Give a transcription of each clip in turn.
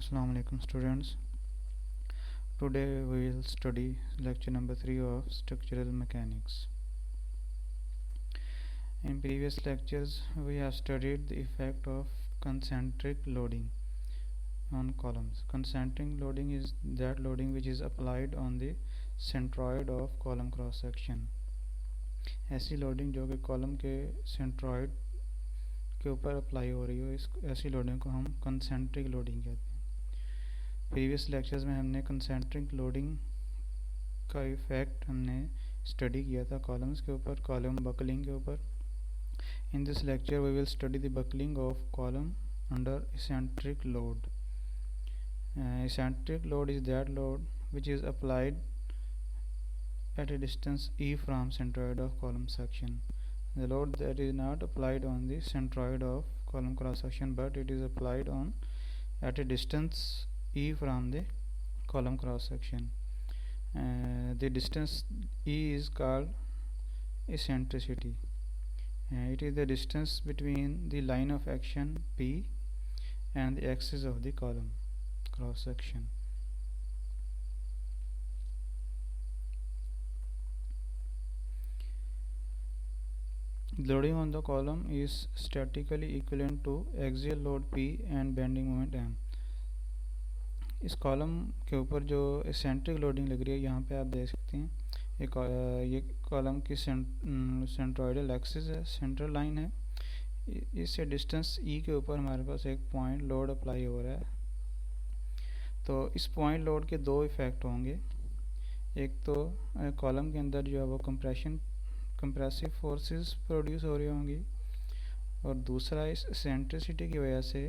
Assalamu alaikum students. Today we will study lecture number 3 of structural mechanics. In previous lectures we have studied the effect of concentric loading on columns. Concentric loading is that loading which is applied on the centroid of column cross section. ऐसी loading जो कि column के centroid के ऊपर apply हो रही हो, इस ऐसी लोडिंग को हम कंसेंट्रिक लोडिंग कहते हैं। प्रीवियस लेक्चर्स में हमने कंसेंट्रिक लोडिंग का इफेक्ट हमने स्टडी किया था कॉलम्स के ऊपर, कॉलम बकलिंग के ऊपर। In this lecture we will study the buckling of column under eccentric load. Eccentric load is that load which is applied at a distance e from centroid of column section. The load that is not applied on the centroid of column cross section, but it is applied on at a distance e from the column cross section. The distance e is called eccentricity. It is the distance between the line of action P and the axis of the column cross section. Loading on the column is statically equivalent to axial load P and bending moment M. इस column के ऊपर जो eccentric loading लग रही है, यहाँ पे आप देख सकते हैं ये कॉलम की सेंट्रोइडल एक्सिस है, सेंट्रल लाइन है। इससे डिस्टेंस ई के ऊपर हमारे पास एक पॉइंट लोड अप्लाई हो रहा है। तो इस पॉइंट लोड के दो इफ़ेक्ट होंगे। एक तो कॉलम के अंदर जो है वो कंप्रेसिव फोर्सेस प्रोड्यूस हो रही होंगी, और दूसरा इस एसेंट्रिसिटी की वजह से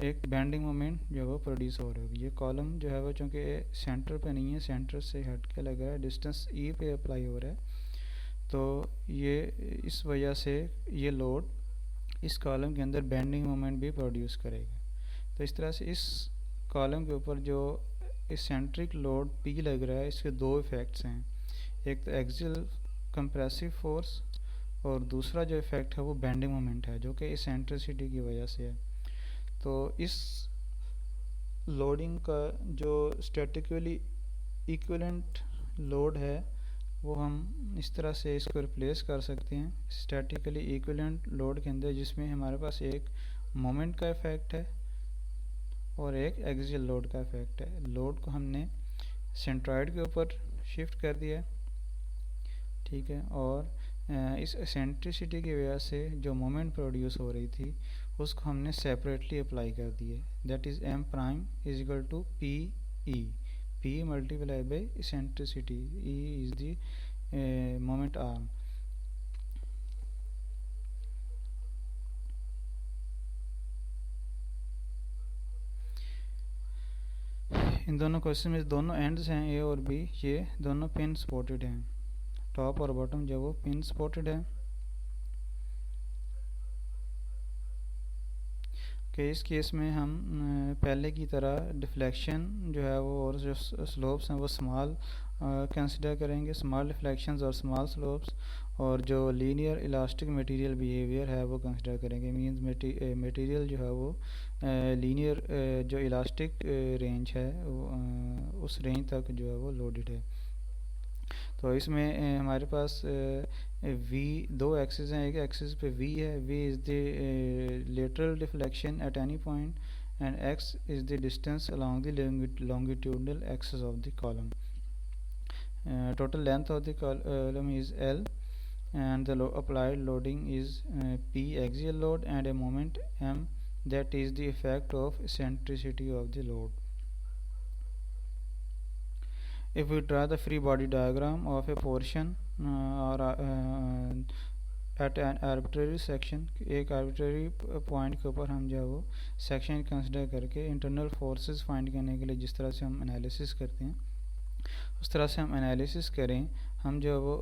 एक बेंडिंग मोमेंट जो है वो प्रोड्यूस हो रही होगी। ये कॉलम जो है वो चूँकि सेंटर पे नहीं है, सेंटर से हट के लग रहा है, डिस्टेंस ई पे अप्लाई हो रहा है, तो ये इस वजह से ये लोड इस कॉलम के अंदर बेंडिंग मोमेंट भी प्रोड्यूस करेगा। तो इस तरह से इस कॉलम के ऊपर जो एसेंट्रिक लोड पी लग रहा है, इसके दो इफ़ेक्ट्स हैं। एक तो एक्सियल कंप्रेसिव फोर्स, और दूसरा जो इफ़ेक्ट है वो बेंडिंग मोमेंट है, जो कि एसेंट्रिसिटी की वजह से है। तो इस लोडिंग का जो स्टैटिकली इक्विवेलेंट लोड है वो हम इस तरह से इसको रिप्लेस कर सकते हैं स्टैटिकली इक्विवेलेंट लोड के अंदर, जिसमें हमारे पास एक मोमेंट का इफ़ेक्ट है और एक एक्सियल लोड का इफ़ेक्ट है। लोड को हमने सेंट्रॉइड के ऊपर शिफ्ट कर दिया, ठीक है, और इस एसेंट्रिसिटी की वजह से जो मोमेंट प्रोड्यूस हो रही थी उसको हमने सेपरेटली अप्लाई कर दिए। That is M prime is equal to P E, P multiply by eccentricity, E is the moment arm. इन दोनों क्वेश्चन में दोनों एंड्स हैं ए और बी, ये दोनों पिन सपोर्टेड हैं, टॉप और बॉटम जो वो पिन सपोर्टेड है। कि इस केस में हम पहले की तरह डिफ्लेक्शन जो है वो और जो स्लोप्स हैं वो स्मॉल कंसिडर करेंगे, स्मॉल डिफ्लेक्शंस और स्मॉल स्लोप्स, और जो लीनियर इलास्टिक मटेरियल बिहेवियर है वो कंसिडर करेंगे। मींस मटेरियल जो है वो लीनियर जो इलास्टिक रेंज है उस रेंज तक जो है वो लोडेड है। तो इसमें हमारे पास वी दो एक्सिस हैं, एक एक्सिस पे वी है, V is the lateral deflection at any point and X is the distance along the longitudinal axis of the column. Total length of the column is L, and the applied loading is P axial load and a moment M, that is the effect of eccentricity of the load. If we draw the free body diagram of a portion at an arbitrary section, एक arbitrary point के ऊपर हम जो है वो section consider करके internal forces find करने के लिए जिस तरह से हम एनालिसिस करते हैं उस तरह से हम एनालिसिस करें। हम जो वो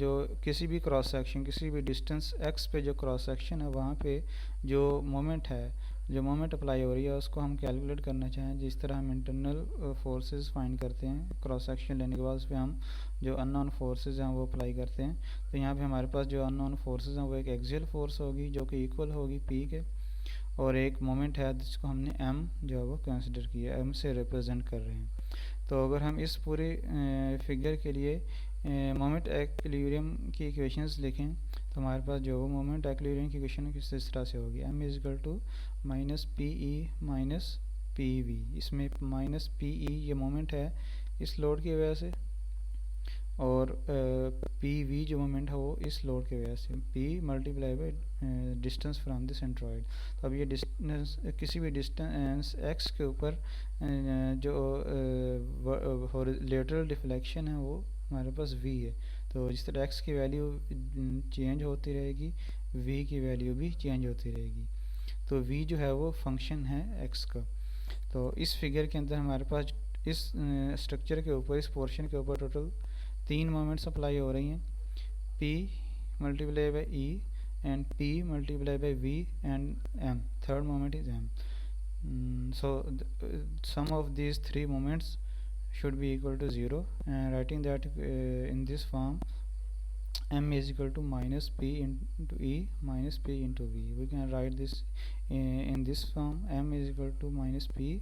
जो किसी भी क्रॉस सेक्शन, किसी भी डिस्टेंस x पे जो क्रॉस सेक्शन है वहाँ पे जो मोमेंट है, जो मोमेंट अप्लाई हो रही है उसको हम कैलकुलेट करना चाहें। जिस तरह हम इंटरनल फोर्सेस फाइंड करते हैं क्रॉस सेक्शन लेने के बाद, उस पर हम जो अननोन फोर्सेस हैं वो अप्लाई करते हैं। तो यहाँ पे हमारे पास जो अननोन फोर्सेस हैं वो एक एक्सियल फोर्स होगी जो कि इक्वल होगी P के, और एक मोमेंट है जिसको हमने m जो है वो कंसिडर किया, m से रिप्रेजेंट कर रहे हैं। तो अगर हम इस पूरे फिगर के लिए मोमेंट एक्विलिब्रियम की इक्वेशंस लिखें तो हमारे पास जो वो मोमेंट एक्विलिब्रियम की इक्वेशन किस तरह से होगी, m is equal to minus P E minus P V. इसमें माइनस पी ई ये मोमेंट है इस लोड की वजह से, और पी वी जो मोमेंट है वो इस लोड की वजह से, P multiply by distance from the centroid. तो अब ये डिस्टेंस किसी भी डिस्टेंस एक्स के ऊपर जो लेटरल डिफ्लेक्शन है वो हमारे पास v है। तो जिस तरह x की वैल्यू चेंज होती रहेगी v की वैल्यू भी चेंज होती रहेगी। तो v जो है वो फंक्शन है x का। तो इस फिगर के अंदर हमारे पास इस स्ट्रक्चर के ऊपर, इस पोर्शन के ऊपर टोटल 3 मोमेंट्स अप्लाई हो रही हैं, p multiply by e and p multiplied by v and m. Third moment is m. So sum of these 3 moments should be equal to 0, and writing that in this form, m is equal to minus p into e minus p into v. We can write this in this form, m is equal to minus p,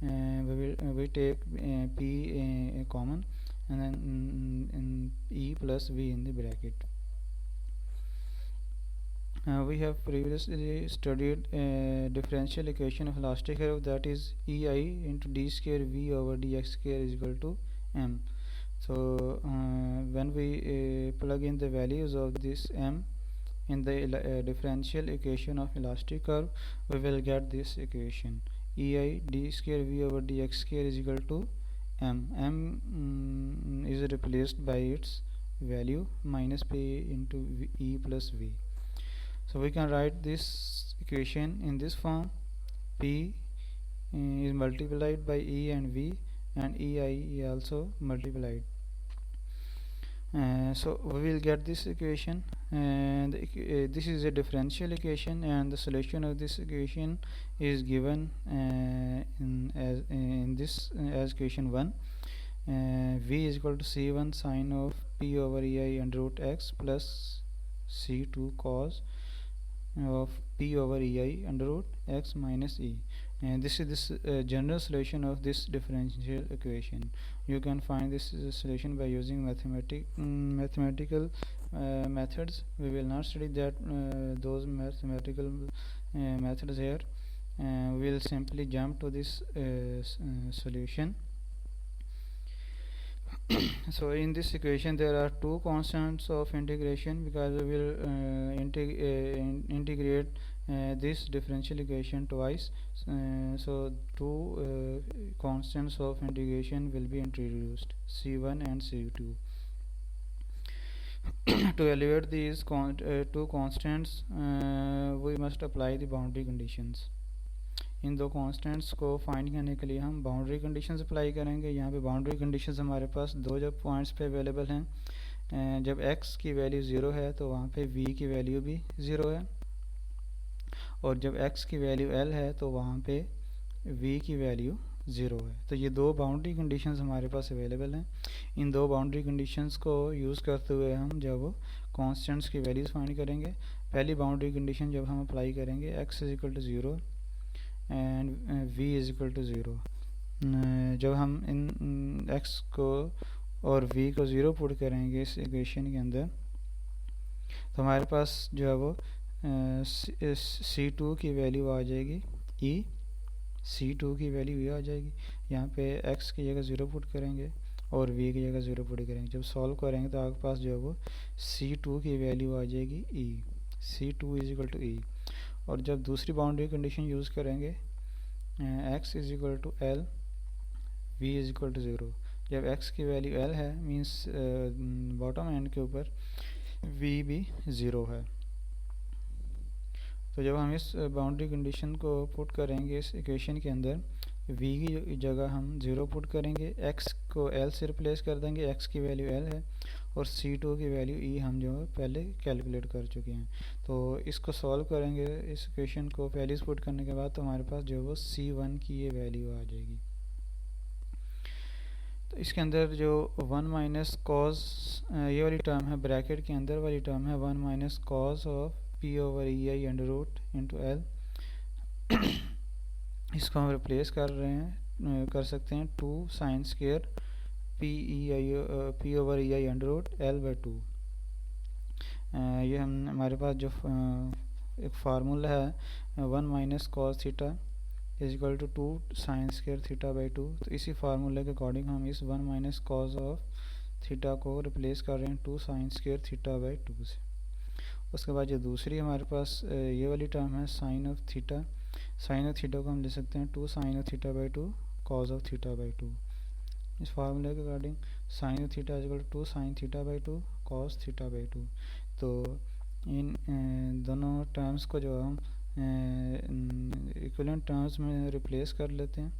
we take p common, and then e plus v in the bracket. We have previously studied a differential equation of elastic curve, that is ei into d square v over dx square is equal to m. So when we plug in the values of this m in the differential equation of elastic curve, we will get this equation, ei d square v over dx square is equal to m. M is replaced by its value minus p into e plus v. So we can write this equation in this form, p is multiplied by e and v, and ei is also multiplied. So we will get this equation, and this is a differential equation, and the solution of this equation is given in this as equation 1. V is equal to c1 sine of p over ei under root x plus c2 cos of p over ei under root x minus e, and this is general solution of this differential equation. You can find this solution by using mathematical methods. We will not study that those mathematical methods here. We will simply jump to this solution. So in this equation there are two constants of integration, because we will integrate this differential equation twice. So two constants of integration will be introduced, c1 and c2. To evaluate these two constants, we must apply the boundary conditions. इन दो constants को find करने के लिए हम boundary conditions apply करेंगे। यहाँ पे boundary conditions हमारे पास दो जब पॉइंट्स पे अवेलेबल हैं, जब x की वैल्यू 0 है तो वहाँ पे v की वैल्यू भी 0 है, और जब x की वैल्यू l है तो वहाँ पे v की वैल्यू 0 है। तो ये दो बाउंड्री कंडीशंस हमारे पास अवेलेबल हैं। इन दो बाउंड्री कंडीशंस को यूज़ करते हुए हम जब कॉन्स्टेंट्स की वैल्यूज़ फाइंड करेंगे, पहली बाउंड्री कंडीशन जब हम अप्लाई करेंगे x is equal to 0 and v is equal to 0, जब हम इन x को और v को 0 पुट करेंगे इस इक्वेशन के अंदर, तो हमारे पास जो है वो c2 की वैल्यू आ जाएगी e, c2 की वैल्यू ये आ जाएगी। यहाँ पे x की जगह 0 पुट करेंगे और v की जगह 0 पुट करेंगे। जब सॉल्व करेंगे तो आपके पास जो है वो c2 की वैल्यू आ जाएगी e, c2 is equal to e। और जब दूसरी बाउंड्री कंडीशन यूज़ करेंगे, x is equal to l, v is equal to 0। जब x की वैल्यू l है, मीन्स बॉटम एंड के ऊपर v भी 0 है। तो जब हम इस बाउंड्री कंडीशन को पुट करेंगे इस इक्वेशन के अंदर, v की जगह हम 0 पुट करेंगे, x को l से रिप्लेस कर देंगे, x की वैल्यू l है, और c2 की वैल्यू e हम जो है पहले कैलकुलेट कर चुके हैं। तो इसको सॉल्व करेंगे, इस इक्वेशन को वैल्यूज पुट करने के बाद, तो हमारे पास जो है वो c1 की ये वैल्यू आ जाएगी। तो इसके अंदर जो 1 माइनस कॉस, ये वाली टर्म है, ब्रैकेट के अंदर वाली टर्म है 1 minus cos of p over e I under root into l इसको हम रिप्लेस कर रहे हैं, कर सकते हैं 2 sine square P over E I under root L by 2। ये हम हमारे पास जो एक फार्मूला है 1 minus cos theta is equal to 2 sine square theta by 2। तो इसी फार्मूले के अकॉर्डिंग हम इस 1 माइनस कॉस ऑफ थीटा को रिप्लेस कर रहे हैं 2 साइन स्क्वायर थीटा बाई 2 से। उसके बाद जो दूसरी हमारे पास ये वाली टर्म है sine of theta. Sine of theta को हम ले सकते हैं 2 sine of theta by 2 cos of theta by 2। इस फार्मूले के according sine of theta is equal to 2 sine theta by 2 cos theta by 2। तो इन दोनों टर्म्स को जो हम इक्विवेलेंट टर्म्स में रिप्लेस कर लेते हैं।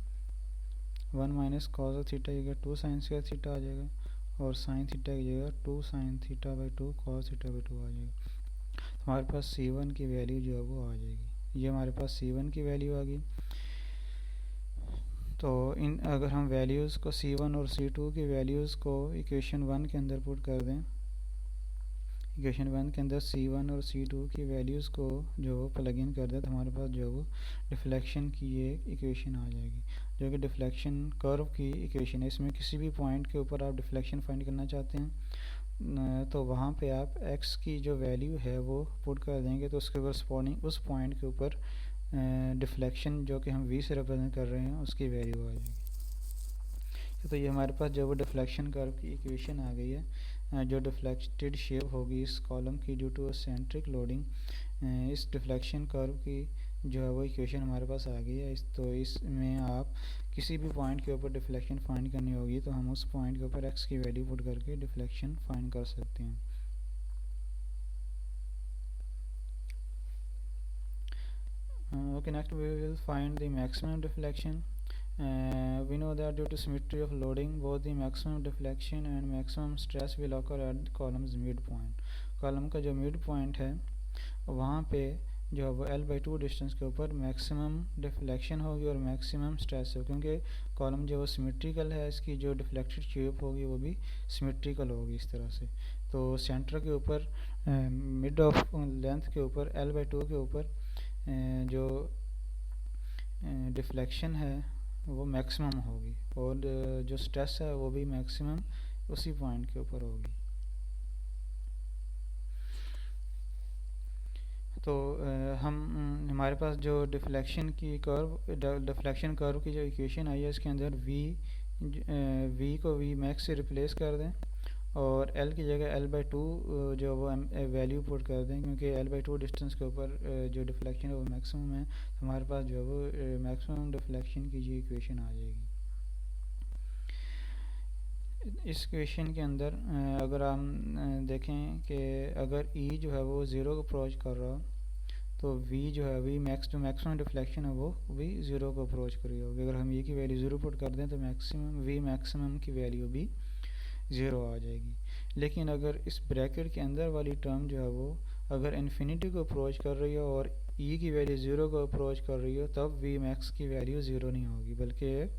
1 माइनस कॉस ऑफ थीटा की जगह 2 साइन स्क्वायर थीटा आ जाएगा और साइन थीटा की जगह 2 sine theta by 2 cos theta by 2 आ जाएगा। तो हमारे पास C1 की वैल्यू जो है वो आ जाएगी। ये हमारे पास C1 की वैल्यू आ गई। तो इन अगर हम वैल्यूज़ को C1 और C2 की वैल्यूज़ को इक्वेशन 1 के अंदर पुट कर दें, इक्वेशन 1 के अंदर C1 और C2 की वैल्यूज़ को जो प्लग इन कर दें तो हमारे पास जो वो डिफ्लेक्शन की ये इक्वेशन आ जाएगी, जो कि डिफ्लेक्शन कर्व की इक्वेशन है। इसमें किसी भी पॉइंट के ऊपर आप डिफ्लेक्शन फाइंड करना चाहते हैं तो वहाँ पे आप x की जो वैल्यू है वो पुट कर देंगे, तो उसके करस्पॉन्डिंग उस पॉइंट के ऊपर डिफ्लेक्शन जो कि हम v से रिप्रेजेंट कर रहे हैं उसकी वैल्यू आ जाएगी। तो ये हमारे पास जो वो डिफ्लेक्शन कर्व की इक्वेशन आ गई है। जो डिफ्लेक्टेड शेप होगी इस कॉलम की ड्यू टू सेंट्रिक लोडिंग, इस डिफ्लेक्शन कर्व की जो है वो इक्वेशन हमारे पास आ गई है। तो इसमें आप किसी भी पॉइंट के ऊपर डिफ्लेक्शन फाइंड करनी होगी तो हम उस पॉइंट के ऊपर x की वैल्यू पुट करके डिफ्लेक्शन फाइंड कर सकते हैं। Okay, next we will find the maximum deflection. We know that due to symmetry of loading, both the maximum deflection and maximum stress will occur at the column's midpoint. Column का जो mid point है वहाँ पे जो है वो L/2 distance के ऊपर मैक्सिमम डिफ्लेक्शन होगी और मैक्सिमम स्ट्रेस हो, क्योंकि कॉलम जो वो सिमेट्रिकल है, इसकी जो डिफ्लेक्टेड शेप होगी वो भी सिमेट्रिकल होगी इस तरह से। तो सेंटर के ऊपर मिड ऑफ लेंथ के ऊपर L/2 के ऊपर जो डिफ्लेक्शन है वो मैक्सिमम होगी और जो स्ट्रेस है वो भी मैक्सिमम उसी पॉइंट के ऊपर होगी। तो हमारे पास जो डिफ्लेक्शन कर्व की जो इक्वेशन आई है इसके अंदर v को v मैक्स से रिप्लेस कर दें और L की जगह L/2 जो वो वैल्यू पुट कर दें, क्योंकि L/2 डिस्टेंस के ऊपर जो डिफ्लेक्शन है वो मैक्सिमम है। तो हमारे पास जो है वो मैक्सिमम डिफ्लेक्शन की ये इक्वेशन आ जाएगी। इस इक्वेशन के अंदर अगर हम देखें कि अगर E जो है वो 0 को अप्रोच कर रहा हो तो V जो है जो मैक्सिमम डिफ्लेक्शन है वो भी 0 को अप्रोच कर रही होगी। अगर हम E की वैल्यू 0 पुट कर दें तो V मैक्सिमम की वैल्यू भी 0 आ जाएगी। लेकिन अगर इस ब्रैकेट के अंदर वाली टर्म जो है वो अगर इन्फिनिटी को अप्रोच कर रही हो और E की वैल्यू 0 को अप्रोच कर रही हो तब V मैक्स की वैल्यू 0 नहीं होगी बल्कि एक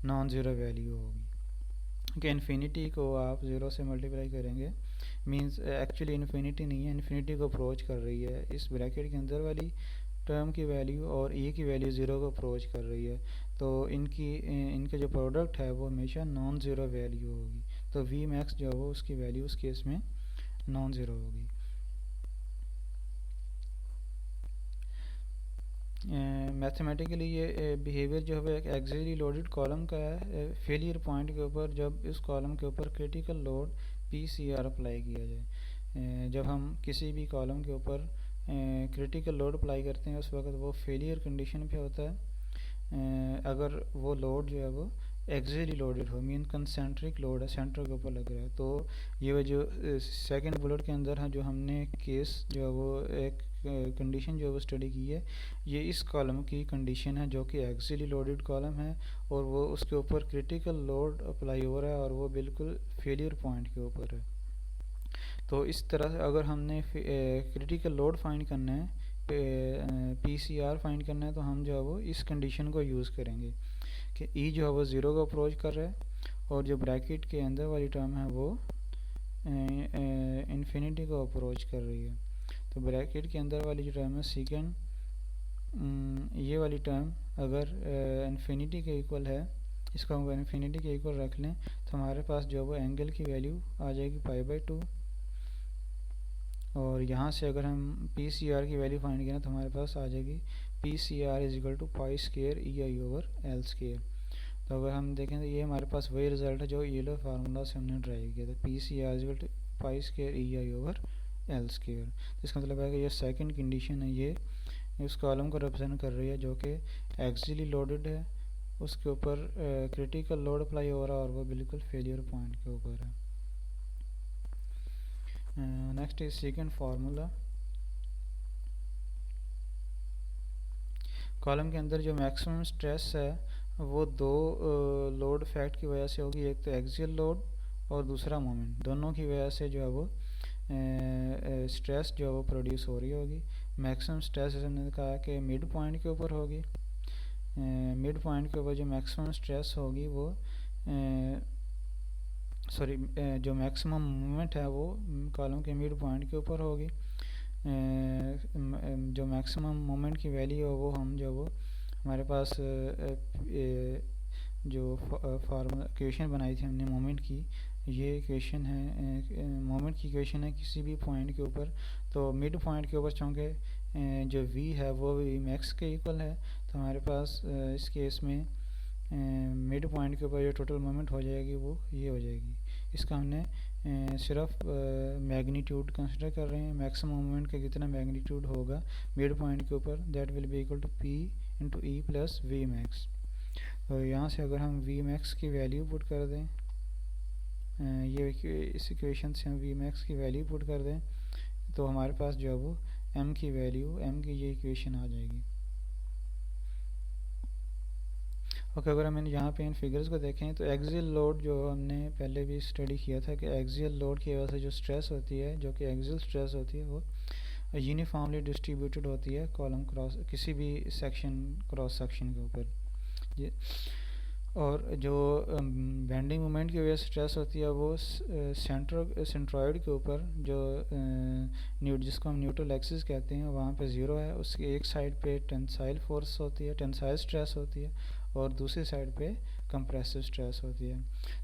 नॉन ज़ीरो वैल्यू होगी, कि इन्फिनिटी को आप 0 से मल्टीप्लाई करेंगे मींस एक्चुअली इन्फिनिटी नहीं है, इन्फिनिटी को अप्रोच कर रही है। इस ब्रैकेट के अंदर वाली टर्म की वैल्यू और E की वैल्यू 0 को अप्रोच कर रही है, तो इनके जो प्रोडक्ट है वो हमेशा नॉन ज़ीरो वैल्यू होगी। तो V मैक्स जो है वो उसकी वैल्यू उस केस में नॉन ज़ीरो होगी। मैथमेटिकली ये बिहेवियर जो है एक एक्सियली लोडेड कॉलम का है फेलियर पॉइंट के ऊपर, जब इस कॉलम के ऊपर क्रिटिकल लोड PCR अप्लाई किया जाए। जब हम किसी भी कॉलम के ऊपर क्रिटिकल लोड अप्लाई करते हैं उस वक्त वो फेलियर कंडीशन पे होता है अगर वो लोड जो है वो एक्सियली लोडेड हो, मीन कंसेंट्रिक लोड है, सेंटर के ऊपर लग रहा है। तो ये जो सेकंड बुलेट के अंदर है जो हमने केस जो है वो एक कंडीशन जो है वो स्टडी की है, ये इस कॉलम की कंडीशन है जो कि एक्सियली लोडेड कॉलम है और वो उसके ऊपर क्रिटिकल लोड अप्लाई हो रहा है और वो बिल्कुल फेलियर पॉइंट के ऊपर है। तो इस तरह से अगर हमने क्रिटिकल लोड फाइंड करना है, PCR फाइंड करना है, तो हम जो है वो इस कंडीशन को यूज़ करेंगे कि E जो है वो 0 को अप्रोच कर रहा है और जो ब्रैकेट के अंदर वाली टर्म है वो इन्फिनिटी को अप्रोच कर रही है। तो ब्रैकेट के अंदर वाली जो टर्म है सेकेंड ये वाली टर्म अगर इन्फिनिटी के इक्वल है, इसको हम इन्फिनिटी के इक्वल रख लें तो हमारे पास जो वो एंगल की वैल्यू आ जाएगी π/2। और यहाँ से अगर हम पी सी आर की वैल्यू फाइंड करें तो हमारे पास आ जाएगी PCR = π² EI/L²। तो अगर हम देखें तो ये हमारे पास वही रिजल्ट है जो येलो फार्मूला से हमने ड्राइव किया था, PCR = π² EI/L²। तो इसका मतलब है कि ये सेकंड कंडीशन है, ये उस कॉलम को रिप्रेजेंट कर रही है जो कि एक्सियली लोडेड है, उसके ऊपर क्रिटिकल लोड अप्लाई हो रहा है और वो बिल्कुल फेलियर पॉइंट के ऊपर है। Next is second formula. Column के अंदर जो मैक्सिमम स्ट्रेस है वो दो लोड फैक्ट की वजह से होगी, एक तो एक्सियल लोड और दूसरा मोमेंट, दोनों की वजह से जो है वो स्ट्रेस जो है वो प्रोड्यूस हो रही होगी। मैक्सिमम स्ट्रेस जैसे हमने कहा कि मिड पॉइंट के ऊपर होगी, मिड पॉइंट के ऊपर जो मैक्सिमम स्ट्रेस होगी वो जो मैक्सिमम मोमेंट है वो कॉलम के मिड पॉइंट के ऊपर होगी। जो मैक्सिमम मोमेंट की वैल्यू है वो हम जो वो हमारे पास जो फार्मूला इक्वेशन बनाई थी हमने मोमेंट की, ये इक्वेशन है मोमेंट की इक्वेशन है किसी भी पॉइंट के ऊपर। तो मिड पॉइंट के ऊपर चूँकि जो v है वो v मैक्स के इक्वल है, तो हमारे पास इस केस में मिड पॉइंट के ऊपर जो टोटल मोमेंट हो जाएगी वो ये हो जाएगी। इसका हमने सिर्फ मैग्नीट्यूड कंसिडर कर रहे हैं, मैक्सिमम मोमेंट का कितना मैग्नीट्यूड होगा मिड पॉइंट के ऊपर, that will be equal to p × e + v max। तो यहाँ से अगर हम v max की वैल्यू पुट कर दें, ये इस इक्वेशन से हम v max की वैल्यू पुट कर दें तो हमारे पास जो है वो m की वैल्यू, m की ये इक्वेशन आ जाएगी। ओके, अगर हम यहाँ पे इन फिगर्स को देखें तो एक्सियल लोड जो हमने पहले भी स्टडी किया था कि एक्सियल लोड की वजह से जो स्ट्रेस होती है, जो कि एक्सियल स्ट्रेस होती है, वो यूनिफॉर्मली डिस्ट्रीब्यूटेड होती है कॉलम क्रॉस किसी भी सेक्शन क्रॉस सेक्शन के ऊपर। और जो बेंडिंग मोमेंट की वजह से स्ट्रेस होती है वो सेंट्रॉइड के ऊपर जो जिसको हम न्यूट्रल एक्सिस कहते हैं वहाँ पे 0 है, उसकी एक साइड पे टेंसाइल फोर्स होती है, टेंसाइल स्ट्रेस होती है, और दूसरी साइड पे कंप्रेसिव स्ट्रेस होती है।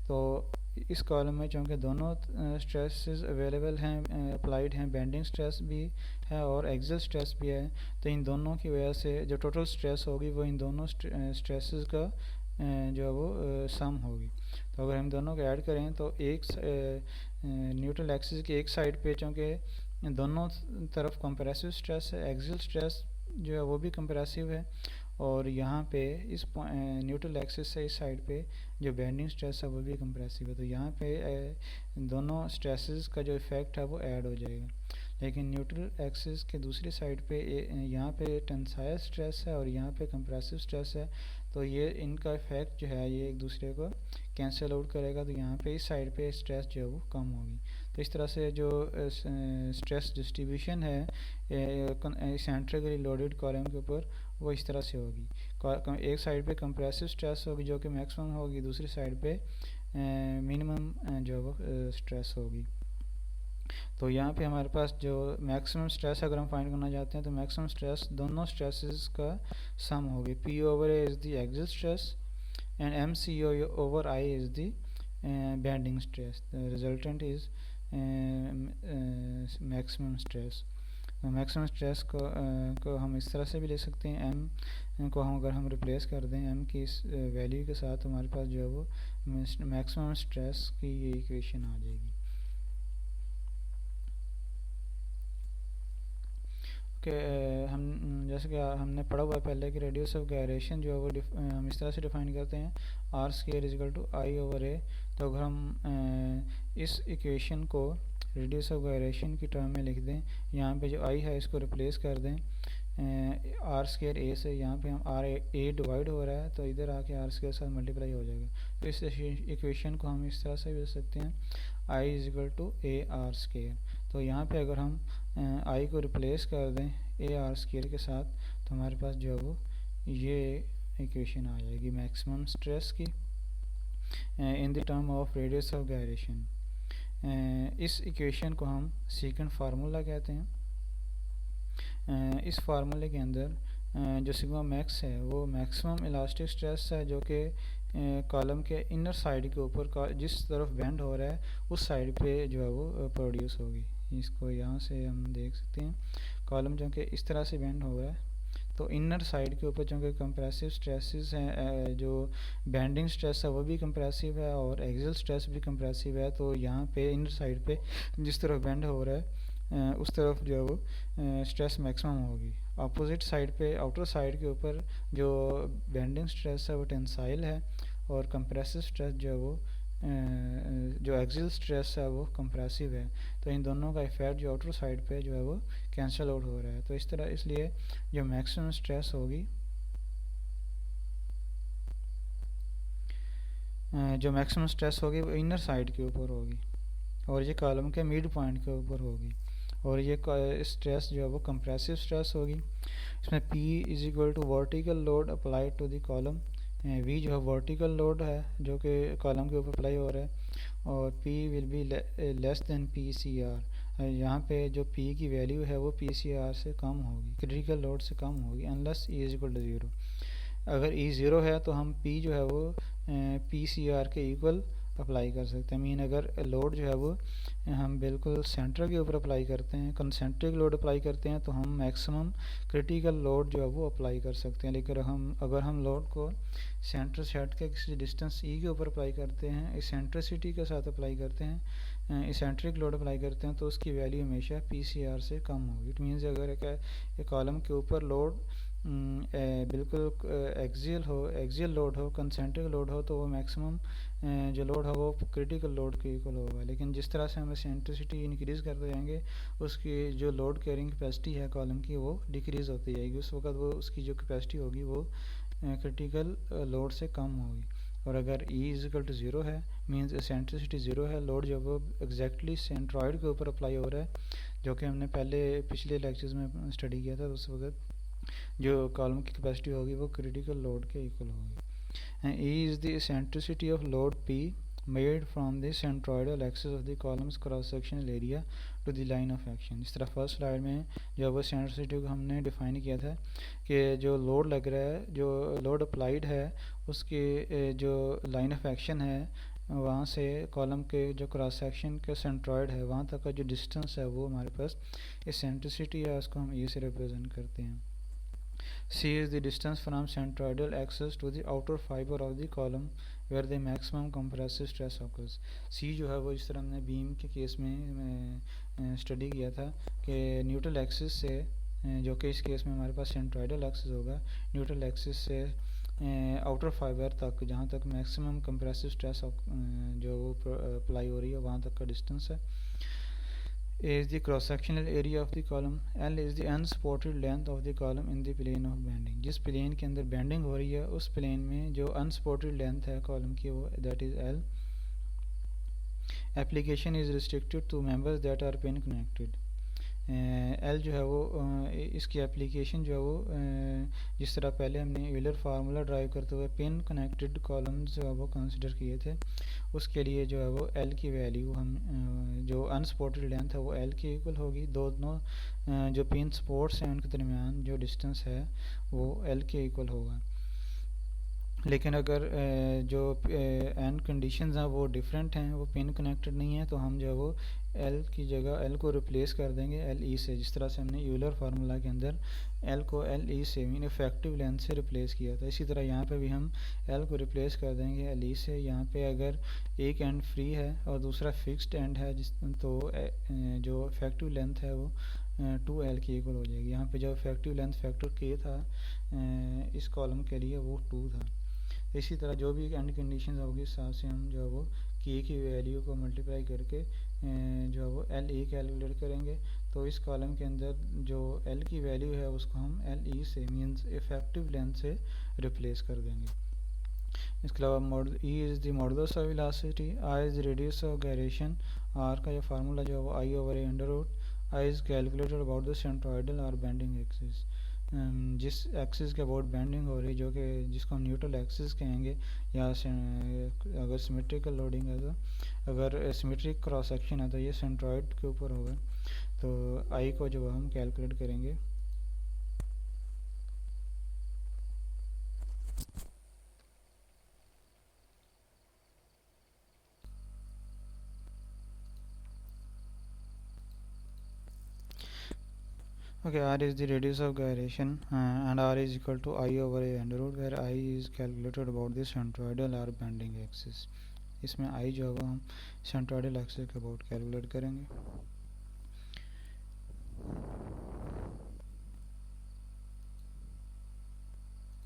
तो इस कॉलम में चूँकि दोनों स्ट्रेसेस अवेलेबल हैं, अप्लाइड हैं, बेंडिंग स्ट्रेस भी है और एक्सियल स्ट्रेस भी है, तो इन दोनों की वजह से जो टोटल स्ट्रेस होगी वो इन दोनों स्ट्रेसेस का जो है वो सम होगी। तो अगर हम दोनों को ऐड करें तो एक न्यूट्रल एक्सिस की एक साइड पे चूँकि दोनों तरफ कंप्रेसिव स्ट्रेस है, एक्सियल स्ट्रेस जो है वो भी कंप्रेसिव है, और यहाँ पे इस न्यूट्रल एक्सिस से इस साइड पे जो बेंडिंग स्ट्रेस है वो भी कंप्रेसिव है। तो यहाँ पे दोनों स्ट्रेसेस का जो इफेक्ट है वो ऐड हो जाएगा। लेकिन न्यूट्रल एक्सिस के दूसरी साइड पे यहाँ पे टेंसाइल स्ट्रेस है और यहाँ पे कंप्रेसिव स्ट्रेस है, तो ये इनका इफेक्ट जो है ये एक दूसरे को कैंसिल आउट करेगा, तो यहाँ पे इस साइड पे स्ट्रेस जो है वो कम होगी। तो इस तरह से जो स्ट्रेस डिस्ट्रीब्यूशन है सेंट्रिकली लोडेड कॉलम के ऊपर वो इस तरह से होगी। एक साइड पे कंप्रेसिव स्ट्रेस होगी जो कि मैक्सिमम होगी, दूसरी साइड पे मिनिमम जो वो स्ट्रेस होगी। तो यहाँ पे हमारे पास जो मैक्सिमम स्ट्रेस अगर हम फाइंड करना चाहते हैं तो मैक्सिमम स्ट्रेस दोनों स्ट्रेसेस का सम होगी। P/A is the axial stress and MC/I is the bending stress. The resultant is maximum stress. Maximum stress को हम इस तरह से भी ले सकते हैं, m को हम अगर हम रिप्लेस कर दें m की इस वैल्यू के साथ, हमारे पास जो है वो मैक्सिमम स्ट्रेस की ये इक्वेशन आ जाएगी। हम जैसे कि हमने पढ़ा हुआ है पहले कि रेडियस ऑफ गायरेशन जो है वो हम इस तरह से डिफाइन करते हैं r² = I/A। तो अगर हम इस इक्वेशन को रेडियस ऑफ गायरेशन की टर्म में लिख दें, यहाँ पे जो I है इसको रिप्लेस कर दें r²A से, यहाँ पे हम A डिवाइड हो रहा है तो इधर आके r² के साथ मल्टीप्लाई हो जाएगा। तो इस इक्वेशन को हम इस तरह से भी लिख सकते हैं I = AR²। तो यहाँ पे अगर हम I को रिप्लेस कर दें AR² के साथ तो हमारे पास जो है वो ये इक्वेशन आ जाएगी मैक्सिमम स्ट्रेस की in the term of radius of gyration. इस इक्वेशन को हम सेकंड फार्मूला कहते हैं। इस फार्मूले के अंदर जो सिग्मा मैक्स है वो मैक्सिमम इलास्टिक स्ट्रेस है जो कि कॉलम के इनर साइड के ऊपर जिस तरफ बेंड हो रहा है उस साइड पे जो है वो प्रोड्यूस होगी। इसको यहाँ से हम देख सकते हैं, कॉलम जो कि इस तरह से बेंड हो रहा है तो इनर साइड के ऊपर चूँकि कंप्रेसिव स्ट्रेसेस हैं, जो बेंडिंग स्ट्रेस है वो भी कंप्रेसिव है और एक्सियल स्ट्रेस भी कंप्रेसिव है, तो यहाँ पे इनर साइड पे जिस तरफ बेंड हो रहा है उस तरफ जो है वो स्ट्रेस मैक्सिमम होगी। अपोजिट साइड पे आउटर साइड के ऊपर जो बेंडिंग स्ट्रेस है वो टेंसाइल है और कंप्रेसिव स्ट्रेस जो है वो जो एक्सियल स्ट्रेस है वो कंप्रेसिव है। तो इन दोनों का इफेक्ट जो आउटर साइड पे जो है वो कैंसिल आउट हो रहा है। तो इस तरह इसलिए जो मैक्सिमम स्ट्रेस होगी वो इनर साइड के ऊपर होगी और ये कॉलम के मिड पॉइंट के ऊपर होगी और ये स्ट्रेस जो है वो कंप्रेसिव स्ट्रेस होगी। इसमें P is equal to vertical load applied to the column, V जो है वर्टिकल लोड है जो कि कॉलम के ऊपर अप्लाई हो रहा है और P will be less than PCR। यहाँ पे जो P की वैल्यू है वो PCR से कम होगी, क्रिटिकल लोड से कम होगी, unless E is equal to 0। अगर E 0 है तो हम P जो है वो PCR के इक्वल अप्लाई कर सकते हैं। मीन अगर लोड जो है वो हम बिल्कुल सेंटर के ऊपर अप्लाई करते हैं, कंसेंट्रिक लोड अप्लाई करते हैं तो हम मैक्सिमम क्रिटिकल लोड जो है वो अप्लाई कर सकते हैं। लेकिन अगर हम लोड को सेंटर सेट के किसी डिस्टेंस E के ऊपर अप्लाई करते हैं, इसेंट्रिसिटी के साथ अप्लाई करते हैं, इसेंट्रिक लोड अप्लाई करते हैं तो उसकी वैल्यू हमेशा PCR से कम होगी। इट मीन्स अगर एक कॉलम के ऊपर लोड बिल्कुल एक्सियल लोड हो, कंसेंट्रिक लोड हो तो वो मैक्सिमम जो लोड है वो क्रिटिकल लोड के इक्वल होगा। लेकिन जिस तरह से हम इसेंट्रिसिटी इंक्रीज़ करते जाएंगे उसकी जो लोड कैरिंग कैपेसिटी है कॉलम की वो डिक्रीज़ होती जाएगी। उस वक्त वो उसकी जो कैपेसिटी होगी वो क्रिटिकल लोड से कम होगी। और अगर E इज इक्वल टू 0 है मीन्स इसेंट्रिसिटी 0 है, लोड जो वो एग्जैक्टली सेंट्रॉइड के ऊपर अप्लाई हो रहा है जो कि हमने पिछले लेक्चर्स में स्टडी किया था, उस वक्त जो कॉलम की कैपेसिटी होगी वो क्रिटिकल लोड के इक्वल होगी। And E is the eccentricity of load P made from the centroidal axis of the column's cross sectional area to the line of action। इस तरह फर्स्ट स्लाइड में जो वो eccentricity को हमने डिफाइन किया था कि जो लोड लग रहा है, जो लोड अप्लाइड है उसके जो लाइन ऑफ एक्शन है वहाँ से कॉलम के जो क्रॉस सेक्शन के सेंट्रॉइड है वहाँ तक का जो डिस्टेंस है वो हमारे पास इसेंट्रिसिटी है, उसको हम E से रिप्रेजेंट करते हैं। C is the distance from centroidal axis to the outer fiber of the column where the maximum compressive stress occurs। C जो है वो इस तरह हमने बीम के केस में स्टडी किया था कि न्यूट्रल एक्सिस से, जो कि इस केस में हमारे पास सेंट्रोइडल एक्सिस होगा, न्यूट्रल एक्सिस से आउटर फाइबर तक जहाँ तक मैक्सिमम कंप्रेसिव स्ट्रेस जो वो अप्लाई हो रही है वहाँ तक का डिस्टेंस है। A is the cross-sectional area of the column, L is the unsupported length of the column in the plane of bending। जिस प्लेन के अंदर बेंडिंग हो रही है उस प्लेन में जो unsupported length है कॉलम की वो that is L। Application is restricted to members that are pin connected। L जो है वो इसकी एप्लीकेशन जो है वो जिस तरह पहले हमने यूलर फार्मूला ड्राइव करते हुए पिन कनेक्टेड कॉलम्स जो है वो कंसिडर किए थे, उसके लिए जो है वो L की वैल्यू हम जो अनसपोर्टेड लेंथ है वो L के इक्वल होगी। दोनों जो पिन सपोर्ट्स हैं उनके दरमियान जो डिस्टेंस है वो L के इक्वल होगा। लेकिन अगर जो एंड कंडीशंस हैं वो डिफरेंट हैं, वो पिन कनेक्टेड नहीं है, तो हम जो है वो L की जगह L को रिप्लेस कर देंगे LE से, जिस तरह से हमने यूलर फार्मूला के अंदर L को LE से मीन इफेक्टिव लेंथ से रिप्लेस किया था। इसी तरह यहाँ पे भी हम L को रिप्लेस कर देंगे LE से। यहाँ पे अगर एक एंड फ्री है और दूसरा फिक्स्ड एंड है तो जो इफेक्टिव लेंथ है वो 2L की इक्वल हो जाएगी। यहाँ पे जो इफेक्टिव लेंथ फैक्टर K था इस कॉलम के लिए वो 2 था। इसी तरह जो भी एंड कंडीशन होगी उस हिसाब से हम जो है वो K की वैल्यू को मल्टीप्लाई करके जो है वो LE कैलकुलेट करेंगे। तो इस कॉलम के अंदर जो L की वैल्यू है उसको हम LE से मींस इफेक्टिव लेंथ से रिप्लेस कर देंगे। इसके अलावा E is the modulus of velocity, I is radius of gyration, R का जो फार्मूला जो है वो I/A under root I is calculated about the centroidal और बेंडिंग एक्सिस। जिस एक्सिस के अबाउट बेंडिंग हो रही है जो कि जिसको हम न्यूट्रल एक्सिस कहेंगे, या अगर सिमेट्रिकल लोडिंग है तो अगर सिमेट्रिक क्रॉस सेक्शन है तो ये सेंट्रॉइड के ऊपर होगा। तो आई को जो हम कैलकुलेट करेंगे Okay, r is the radius of gyration and r is equal to I over a under root, where I is calculated about the centroidal or bending axis. इसमें I जो होगा हम सेंट्रोइडल एक्सिस के about calculate करेंगे.